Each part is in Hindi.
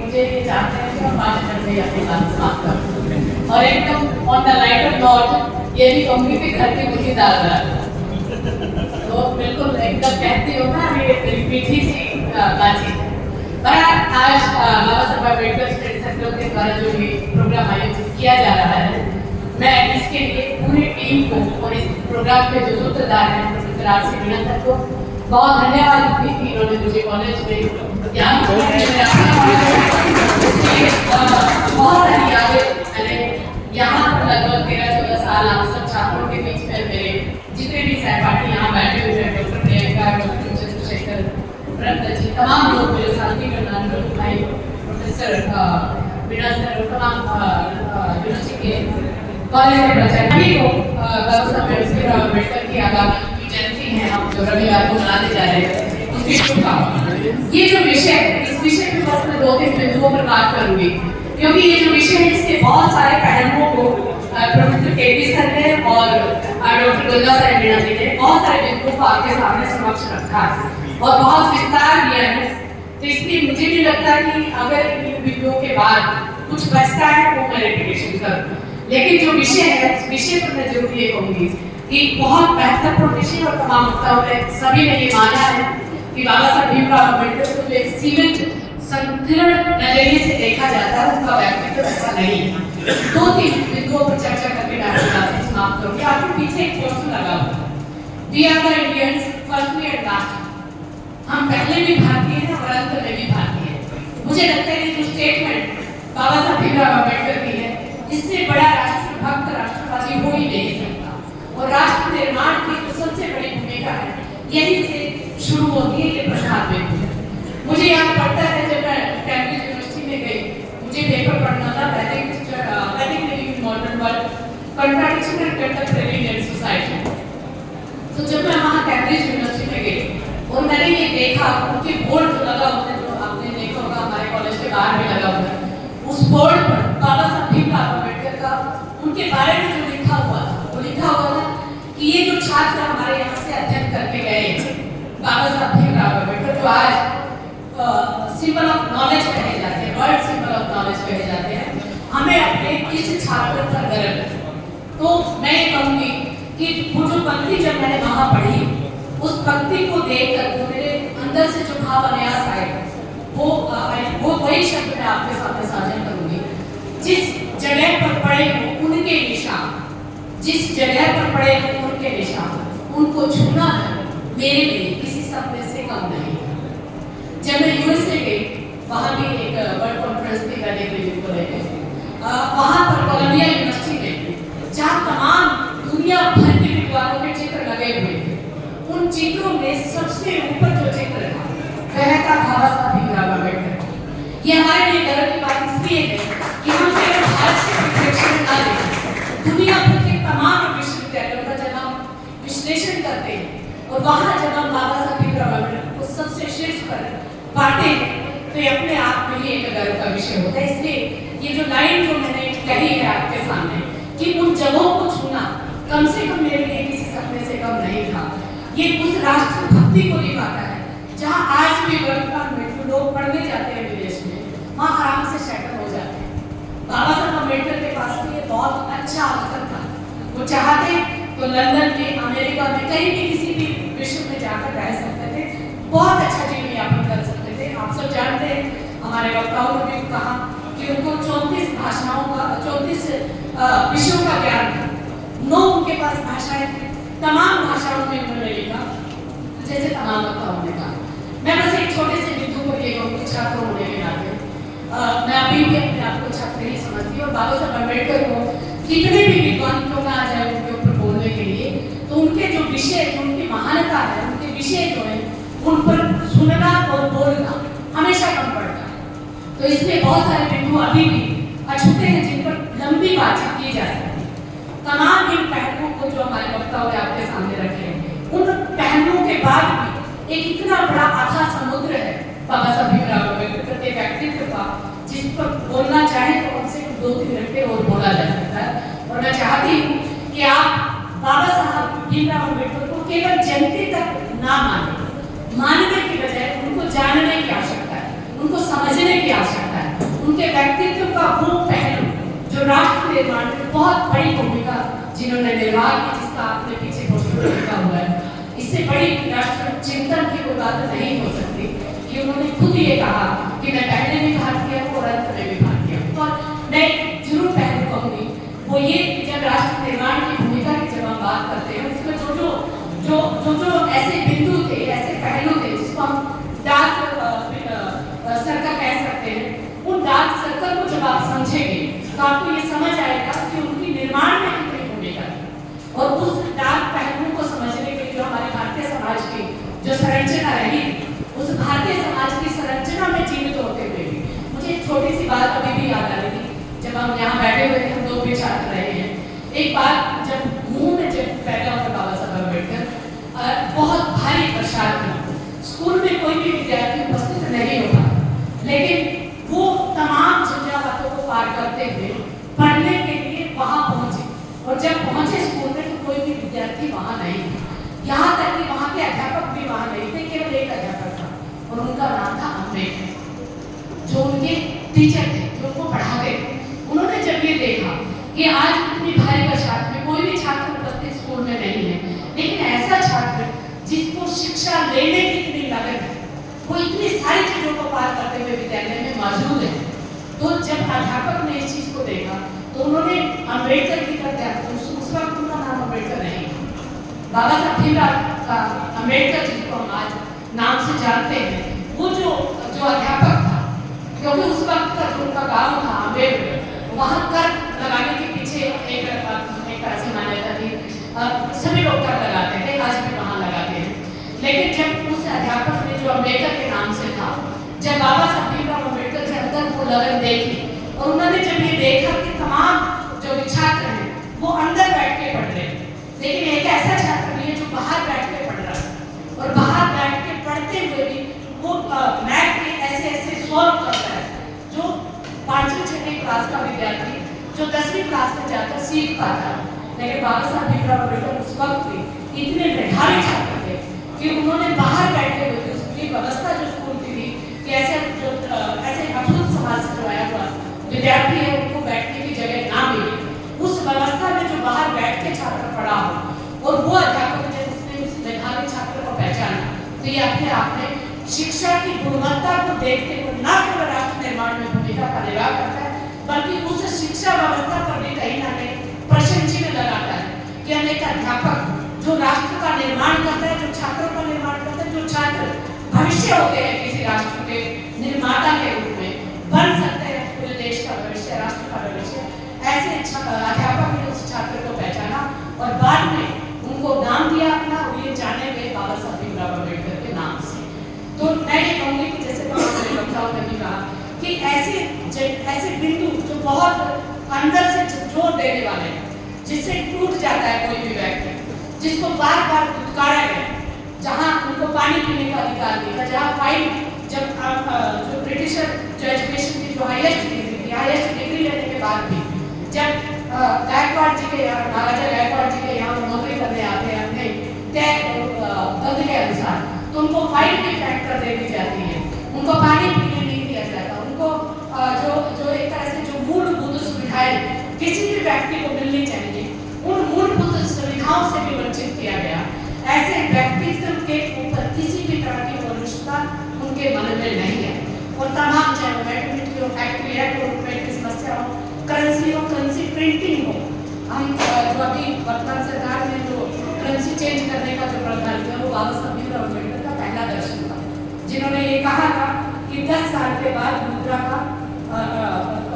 मुझे ये चाहते हैं कि हम 5 मिनट में अपनी बात समाप्त कर और एकदम ऑन द लाइटर नोट ये भी कहूँगी कि घर की मुर्गी दालदार तो बिल्कुल एकदम कहती हूँ ना मेरी मीठी सी बातचीत। पर आज बाबा साहब अम्बेडकर स्टडी सर्कल के द्वारा जो ये प्रोग्राम आयोजित किया जा रहा है, मैं इसके लिए पूरी टीम को और इस प्रोग्राम के जो सूत्रधार हैं प्रोफेसर आर.सी. मीणा सर को बहुत धन्यवाद दी कि इन्होंने मुझे कॉलेज में ज्ञान बहुत सारी यादें मैंने यहाँ लगभग 13-14 साल आप सब छात्रों के बीच में मेरे जितने भी सहपाठी यहाँ बैठे हुए हैं, डॉक्टर प्रियंका, डॉक्टर चंद्रशेखर, ब्रह्म जी, तमाम लोग मेरे साथी करनान भाई, प्रोफेसर मीणा सर और तमाम यूनिवर्सिटी के कॉलेज के प्राचार्य को बाबा साहब अम्बेडकर की आगामी जयंती है हम जो रविवार को मनाने जा रहे हैं उसकी शुभकामनाएं। ये जो विषय है इस विषय पे बस मैं 2-3 बिंदुओं पर बात करूंगी क्योंकि ये जो विषय है इसके बहुत सारे पहलुओं को प्रोफेसर के.पी. सर ने और डॉक्टर गंगा साहब मीणा जी ने बहुत सारे बिंदुओं को आपके सामने समक्ष रखा है और बहुत विस्तार दिया है। तो इसलिए मुझे भी लगता है कि अगर इन बिंदुओं के बाद कुछ बचता है वो मैं रिपीटेशन करूँ, लेकिन जो विषय है उस विषय पर मैं जरूर ये कहूंगी कि बहुत महत्वपूर्ण विषय और तमाम वक्ताओं ने सभी ने ये माना है कि बाबा साहब भीमराव अम्बेडकर को जो एक सीमित संकीर्ण नजरिए से देखा जाता है उनका व्यक्तित्व ऐसा नहीं है। 2-3 बिंदुओं पर चर्चा करके मैं अपनी बातें समाप्त करूंगी। आपके पीछे एक पोस्टर लगा हुआ है, we are the Indians first and last, हम पहले भी भारतीय हैं और अंत में भी भारतीय हैं। मुझे लगता है कि जो स्टेटमेंट बाबा साहब भीमराव अम्बेडकर की है इससे बड़ा राष्ट्रभक्त राष्ट्रवादी हो ही नहीं सकता और राष्ट्र निर्माण की जो सबसे बड़ी भूमिका है यही से शुरू होती है। ये प्रसाद में मुझे याद पड़ता है जब मैं कैम्ब्रिज यूनिवर्सिटी में गई, मुझे पेपर पढ़ना था वैदिक living modern world contradiction and contemporary Indian society. तो जब मैं वहाँ कैम्ब्रिज यूनिवर्सिटी में गई और मैंने ये देखा उनके बोर्ड जो लगा होता है, जो आपने देखा होगा हमारे कॉलेज के बाहर भी लगा हुआ है, उस बोर्ड पर बाबा साहब भीमराव अम्बेडकर का उनके बारे में जो लिखा हुआ था वो लिखा हुआ था कि ये जो छात्र हमारे यहाँ से अध्ययन करके गए बाबा साहब भीमराव अम्बेडकर जो आज सिंबल ऑफ नॉलेज कहे जाते हैं, वर्ल्ड सिंबल ऑफ नॉलेज कहे जाते हैं, हमें अपने इस छात्र पर गर्व है। तो मैं ये कहूँगी कि वो जो पंक्ति जब मैंने वहाँ पढ़ी उस पंक्ति को देखकर जो मेरे अंदर से जो भाव अनायास आए वो वही शब्द मैं आपके सामने साझा करूंगी। जिस जगह पर पड़े हो उनके निशान, जिस जगह पर पड़े हो उनके निशान, उनको छूना मेरे लिए किसी सपने से कम नहीं। जब मैं यूएसए गई वहाँ भी एक वर्ल्ड कॉन्फ्रेंस थी वैदिक को लेकर, वहाँ पर कोलंबिया यूनिवर्सिटी में जहाँ तमाम दुनिया भर के विद्वानों के चित्र लगे हुए थे, उन चित्रों में सबसे ऊपर जो चित्र था वह था बाबा साहब भीमराव अम्बेडकर। ये हमारे लिए गर्व की बात इसलिए है कि हम केवल भारत के प्रेक्षण ना दें, दुनिया भर के तमाम विश्वविद्यालयों का जब हम विश्लेषण करते हैं और वहाँ जब हम बाबा साहब भीमराव अम्बेडकर को सबसे शीर्ष पर बांटे तो ये अपने आप में ही एक गर्व का विषय होता है। इसलिए ये जो लाइन जो मैंने कही है आपके सामने कि उन जगहों को छूना कम से कम मेरे लिए किसी सपने से कम नहीं था, ये उस राष्ट्रभक्ति को दिखाता है जहाँ आज भी वर्तमान में जो लोग पढ़ने जाते हैं विदेश में वहाँ आराम से सेटल हो जाते हैं। बाबा साहब अम्बेडकर के पास भी ये बहुत अच्छा अवसर था, वो चाहते तो लंदन में, अमेरिका में, कहीं भी किसी भी विश्व में जाकर रह सकते थे, बहुत अच्छा जीवन यापन कर सकते थे। आप सब जानते हैं हमारे वक्ताओं ने भी कहा कि उनको 34 भाषाओं का 34 विषयों का ज्ञान था, 9 उनके पास भाषाएं थी, तमाम भाषाओं में उन्होंने लिखा जैसे तमाम वक्ताओं ने कहा। मैं बस एक छोटे से बिंदु पर ये कहूँगी छात्र होने के नाते मैं अभी भी अपने आप को छात्र ही समझती हूँ और बाबा साहब अम्बेडकर को कितने भी विद्वान क्यों ना आ जाए उनके ऊपर बोलने के लिए, तो उनके जो विषय, जो उनकी महानता है, उनके विषय जो है उन पर सुनना और बोलना हमेशा कम पड़ता है। तो इसलिए बहुत सारे बिंदु अभी भी अछूते हैं जिन पर लंबी बातचीत की जा सकती है। तमाम इन पहलुओं को जो हमारे वक्ताओं ने आपके सामने रखे हैं, उन पहलुओं के बाद भी एक इतना बड़ा अथाह समुद्र है बाबा साहब भीमराव अम्बेडकर के व्यक्तित्व का, जिस पर बोलना चाहे तो कम से कम 2-3 घंटे और बोला जा सकता है। और मैं चाहती हूँ कि आप बाबा साहब भीमराव अम्बेडकर को केवल जनते तक ना माने, मानने की बजाय उनको जानने की आवश्यकता है, उनको समझने की आवश्यकता है। उनके व्यक्तित्व का वो पहलू जो राष्ट्र निर्माण में बहुत बड़ी भूमिका जिन्होंने निर्वाह की, जिसका आपने पीछे पोस्टर लिखा हुआ है, इससे बड़ी राष्ट्र चिंतन की कोई बात नहीं हो सकती कि उन्होंने खुद ये कहा कि मैं पहले भी भारतीय हूँ और अंत में भी भारतीय हूँ। और मैं जरूर पहले कहूँगी वो ये कि जब राष्ट्र निर्माण की भूमिका की जब हम बात करते हैं उसमें जो ऐसे बिंदु थे, ऐसे पहलू थे जिसको हम डार्क सर्कल कह सकते हैं, उन डार्क सर्कल को जब आप समझेंगे तो आपको ये समझ आएगा कि उनकी निर्माण में कितनी भूमिका थी। और उस डार्क पहलू को समझने के लिए जो हमारे भारतीय समाज की जो संरचना रही, उस भारतीय समाज की संरचना में जीवित होते हुए भी मुझे एक छोटी सी बात अभी भी याद आ रही थी। जब हम यहाँ बैठे हुए थे, हम लोग भी छात्र रहे हैं, एक बात जब मुंह में जब पैदा होकर बाबा साहब अम्बेडकर बहुत भारी प्रसाद था, स्कूल में कोई भी विद्यार्थी उपस्थित नहीं होता, लेकिन वो तमाम झंझावातों को पार करते हुए पढ़ने के लिए वहां पहुंचे। और जब पहुंचे स्कूल में तो कोई भी विद्यार्थी वहां नहीं था, यहाँ तक कि वहां के अध्यापक भी वहां नहीं थे, केवल एक अध्यापक था और उनका नाम था अम्बेडकर, जो उनके टीचर थे, जो उनको पढ़ाते थे। उन्होंने जब ये देखा कि आज इतनी भारी बरसात में कोई भी छात्र उपस्थित स्कूल में नहीं है, लेकिन ऐसा छात्र जिसको शिक्षा लेने की इतनी लगन है, वो इतनी सारी चीजों को पार करते हुए विद्यालय में मौजूद है, तो जब अध्यापक ने इस चीज को देखा तो उन्होंने अम्बेडकर की तरफ, उस वक्त उनका नाम अम्बेडकर नहीं, बाबा साहब भीमराव का अम्बेडकर जिसको हम आज नाम से जानते हैं, वो जो अध्यापक था, क्योंकि उस वक्त का जो उनका गाँव था अम्बेडकर, वहाँ कर लगाने के पीछे एक ऐसी मान्यता थी, सभी लोग कर लगाते थे, आज भी वहाँ लगाते हैं। लेकिन जब उस अध्यापक ने जो अम्बेडकर के नाम से था, जब बाबा साहब भीमराव अम्बेडकर के अंदर वो लगन देखी और उन्होंने जब ये देखा कि तमाम जो छात्र हैं वो अंदर बैठ के पढ़ रहे हैं, लेकिन एक ऐसा छात्र भी है जो बाहर बैठ के पढ़ रहा है और बाहर बैठ के पढ़ते हुए भी वो मैथ के ऐसे सॉल्व करता है जो 5वीं 6वीं क्लास का विद्यार्थी जो 10वीं क्लास में जाकर सीख पाता है। लेकिन बाबा साहब भीमराव अम्बेडकर उस वक्त भी इतने मेधावी छात्र थे कि उन्होंने बाहर बैठे हुए उसकी व्यवस्था जो स्कूल की थी कि ऐसे अद्भुत समाज से जो आया हुआ विद्यार्थी है उनको बैठने की जगह ना मिली, उस व्यवस्था में जो बाहर बैठ के छात्र पढ़ा हो और वो अध्यापक जब उसने उस मेधावी छात्र को पहचाना तो ये अपने आप में शिक्षा की गुणवत्ता को देखते हुए न केवल राष्ट्र निर्माण में भूमिका का निर्वाह करता है, बल्कि उस शिक्षा व्यवस्था पर भी कहीं ना कहीं प्रश्न चिन्ह लगाता है कि हम एक अध्यापक जो राष्ट्र का निर्माण करता है, जो छात्रों का निर्माण करता है, जो छात्र भविष्य होते हैं किसी राष्ट्र के निर्माता के रूप में बन सकते हैं पूरे देश का भविष्य, राष्ट्र का भविष्य, ऐसे अध्यापक ने उस छात्र को पहचाना और बाद में उनको नाम दिया अपना, और ये जाने गए बाबा साहब भीमराव अम्बेडकर के नाम से। तो मैं ये कहूँगी कि जैसे वक्ताओं ने भी कहा कि ऐसे बिंदु जो बहुत अंदर से जोर देने वाले हैं, जिससे टूट जाता है कोई भी व्यक्ति, जिसको बार बार दुत्कारा गया, जहाँ उनको पानी पीने का अधिकार दिया, जहाँ फाइल जब जो ब्रिटिशर जो एजुकेशन की जो हाईएस्ट डिग्री थी, हाईएस्ट डिग्री लेने के बाद भी जब गायकवाड़ जी के यहाँ, महाराजा गायकवाड़ जी के यहाँ नौकरी करने आते हैं अपने तय बंद के अनुसार, तो उनको फाइल भी पैक कर देनी जाती है, उनको पानी पीने नहीं दिया जाता, उनको जो एक तरह से जो मूलभूत सुविधाएं किसी भी व्यक्ति को मिलनी चाहिए, उन मूलभूत सुविधाओं से भी वंचित किया गया। ऐसे व्यक्तित्व के ऊपर किसी भी तरह की मनुष्यता उनके मन में नहीं है और तमाम चाहे मैटरनिटी हो, फैक्ट्री एक्ट हो, की समस्या हो, करेंसी हो, करेंसी प्रिंटिंग हो, हम जो अभी वर्तमान सरकार ने जो करेंसी चेंज करने का जो प्रावधान किया वो बाबा साहब भीमराव अम्बेडकर का पहला दर्शन था, जिन्होंने ये कहा था कि 10 साल के बाद मुद्रा का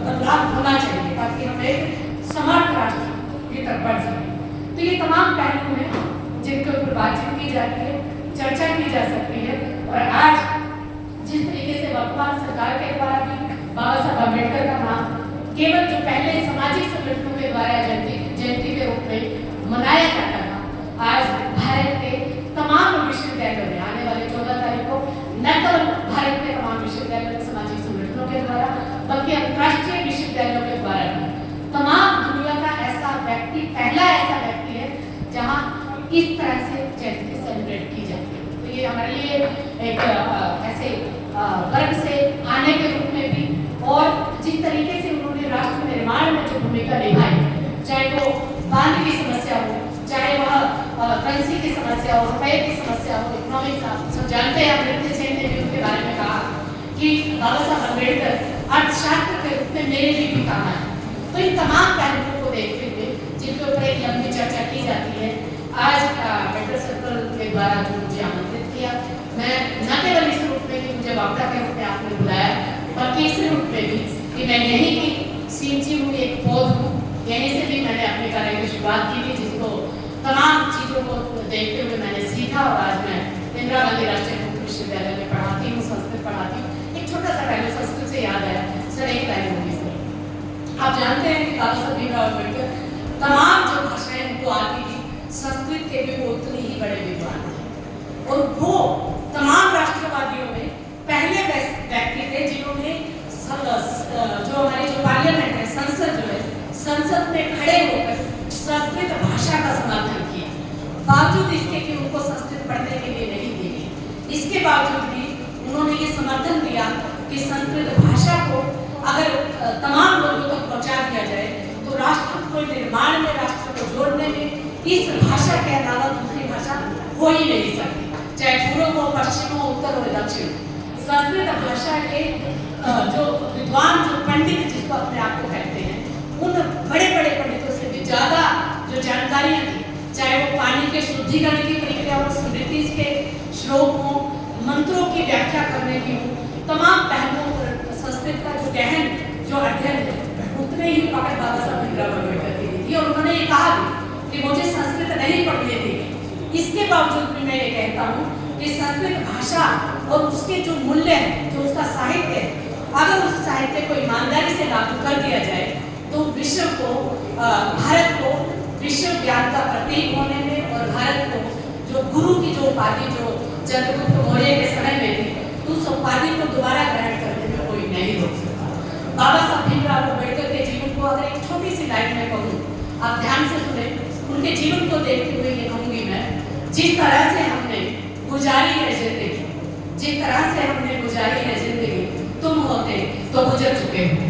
बदलाव होना चाहिए ताकि हम एक समर्थ राष्ट्र की तरफ बढ़ सकें। तो ये तमाम पहलू हैं जिनके ऊपर बातचीत की जाती है, चर्चा की जा सकती है, और आज जिस तरीके से वर्तमान सरकार के द्वारा भी बाबा साहब अम्बेडकर का नाम केवल जो पहले सामाजिक संगठनों के द्वारा जयंती के रूप में मनाया जाता था, आज भारत के तमाम विश्वविद्यालयों में आने वाले 14 तारीख को न केवल भारत के तमाम विश्वविद्यालयों में सामाजिक संगठनों के द्वारा बल्कि अंतर्राष्ट्रीय विश्वविद्यालयों के द्वारा तमाम दुनिया का ऐसा व्यक्ति, पहला ऐसा व्यक्ति है जहाँ इस तरह से जयंती सेलिब्रेट की जाती है। तो ये हमारे लिए एक ऐसे वर्ग से आने के रूप में भी और जिस अर्थशास्त्र के रूप में मेरे लिए भी काम आए। तो इन तमाम पहलुओं को देखते हुए जिनके ऊपर एक लंबी चर्चा की जाती है, आज बेटर सर्कल के द्वारा जो मुझे आमंत्रित किया, मैं न केवल इस रूप में कि मुझे वक्ता के रूप में आपने बुलाया, बल्कि इस रूप में भी कि मैं यहीं की सींची हुई एक पौध हूँ। यहीं से भी मैंने अपने कार्य की शुरुआत की थी, जिसको तमाम चीज़ों को देखते हुए मैंने सीखा और आज मैं इंदिरा गांधी राष्ट्रीय संस्कृत विश्वविद्यालय में पढ़ाती हूँ, संस्कृत पढ़ाती हूँ। एक छोटा सा पहलू संस्कृत से याद आया सर, एक लाइन होगी सर। आप जानते हैं कि बाबा साहब भीमराव अम्बेडकर तमाम जो भाषाएं उनको आती थी, संस्कृत के भी वो उतने ही बड़े विद्वान थे और वो तमाम राष्ट्रवादियों में पहले व्यक्ति थे जिन्होंने जो हमारी जो पार्लियामेंट है, संसद जो है, संसद में खड़े होकर संस्कृत भाषा का समर्थन किया। बावजूद इसके कि उनको संस्कृत पढ़ने के लिए नहीं दी गई, इसके बावजूद भी उन्होंने ये समर्थन दिया कि संस्कृत भाषा को अगर तमाम लोगों तक पहुंचा दिया जाए तो राष्ट्र को निर्माण में, राष्ट्र को जोड़ने में इस भाषा के अलावा दूसरी भाषा हो ही नहीं सकती, चाहे पूर्व हो, पश्चिम हो, उत्तर हो, दक्षिण। संस्कृत भाषा के जो विद्वान, जो पंडित जिसको अपने आप को कहते हैं, उन बड़े बड़े पंडितों से भी ज़्यादा जो जानकारियाँ थी, चाहे वो पानी के शुद्धिकरण की प्रक्रिया हो, स्मृति के श्लोक हो, मंत्रों की व्याख्या करने की हो, तमाम पहलुओं पर संस्कृत का जो गहन जो अध्ययन है, उतने ही पकड़ बाबा साहब भीमराव अम्बेडकर की थी। और उन्होंने ये कहा भी कि मुझे संस्कृत नहीं पढ़ने देगी। इसके बावजूद भी मैं ये कहता हूँ कि संस्कृत भाषा और उसके जो मूल्य है, जो उसका साहित्य है, अगर उस साहित्य को ईमानदारी से लागू कर दिया जाए तो विश्व को, भारत को विश्व ज्ञान का प्रतीक होने में और भारत को जो गुरु की जो उपाधि जो चंद्रगुप्त मौर्य के समय में थी, उस उपाधि को दोबारा ग्रहण करने में कोई नहीं रोक सकता। बाबा साहब भीमराव अम्बेडकर के जीवन को अगर एक छोटी सी लाइन में कहूँ, आप ध्यान से सुने, उनके जीवन को देखते हुए ये कहूँगी मैं, जिस तरह से हमने गुजारी है जिंदगी, जिस तरह से हमने गुजारी है जिंदगी, तुम होते तो गुजर चुके हो।